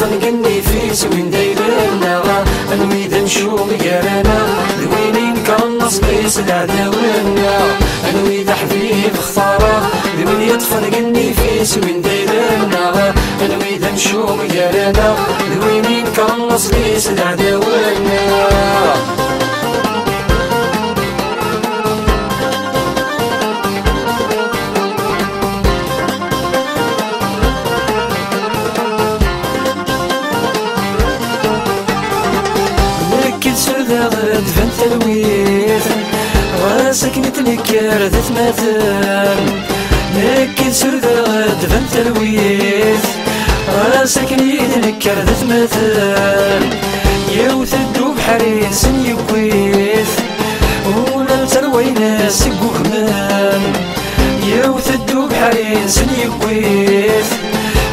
فنقني فيس وين دايرنا انوي ذا نشوم قرانا ذوينين كنص ليس العداونا انوي ذا حبيب اختاره ذوين يطفنقني فيس وين دايرنا انوي ذا نشوم قرانا ذوينين كنص ليس العداونا غد فانت الويث راسك نتنكر ذات مثل نكد سردا غد فانت الويث راسك نتنكر ذات مثل يوث الدوب حريص يكويث ولا تروينا سقو كمان يوث الدوب حريص يكويث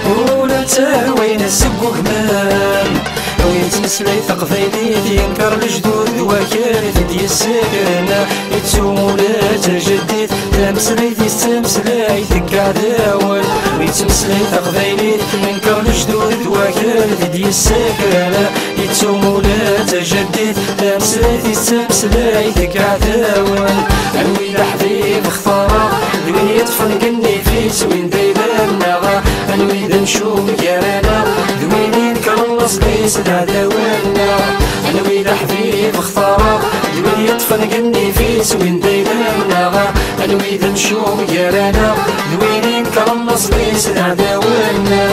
ولا تروينا سقو كمان ويتمسلي ثقفيني ينكر الجدود وكارث ديال السكنة يتسوم ولا تجدد تمسلي تمسلي ثقع داول ويتمسلي ثقفيني ينكر الجدود وكارث ديال السكنة يتسوم ولا تجدد تمسلي تمسلي ثقع داول انوي لحبيب اختاره وين يتفنقني فيس وين دايبانا انوي ذا نشوم كرانا ذوينين كنص ليس العداونا انوي ذا حبيب اختاره وين يتفنقني فيس وين دايبانا انوي ذا نشوم كرانا ذوينين كنص ليس العداونا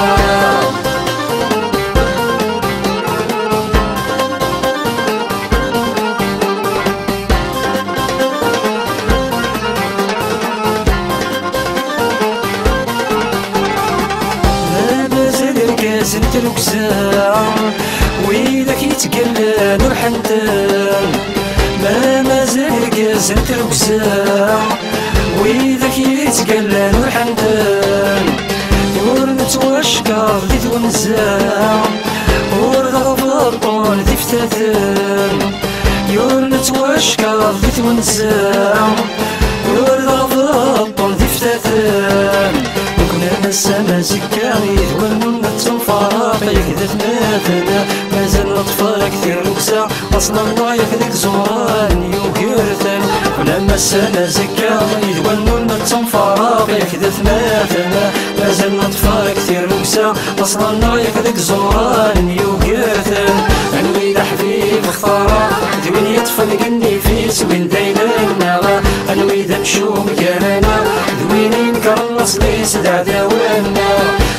زنت الوكسام ويدك يتقلى نور حنتان ما مازال زنت الوكسام ويدك يتقلى نور حنتان ور نتوشكر ذي ونزام ور غضبطون ذي فتاتان يور نتوشكر ذي ونزام ور غضبطون ذي فتاتان وكنا السما زكاغي ذوالمنا تنفرق يكذف ماثنا مازال نطفى كثير لوكسا اصلا ضايق ذيك زوران يوكرثن ولما السما زكاغي ذوالمنا تنفرق يكذف ماثنا مازال نطفى كثير لوكسا اصلا ضايق ذيك زوران يوكرثن انوي ذا حبيب اختاره ذوين يتفنقني فيس وين دايلنا انوي ذا نشوم كرانا ذوينين كرنص ليس عداونا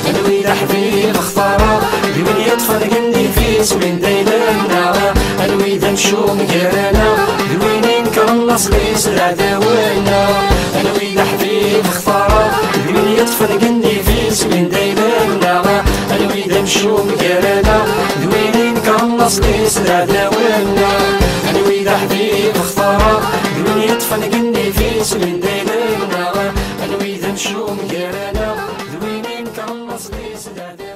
انوي ذا حبيب اختاره ذوين يتفنقني فيس وين دايلنا انوي ذا نشوم كرانا ذوينين كرنص ليس عداونا انوي ذا حبيب اختاره ذوين يتفنقني فيس وين دايلنا انوي ذا نشوم كرانا ذوينين كرنص ليس عداونا انوي ذا حبيب اختاره ذوين يتفنقني فيس وين دايلنا انوي ذا نشوم كرانا ذوينين كرنص ليس عداونا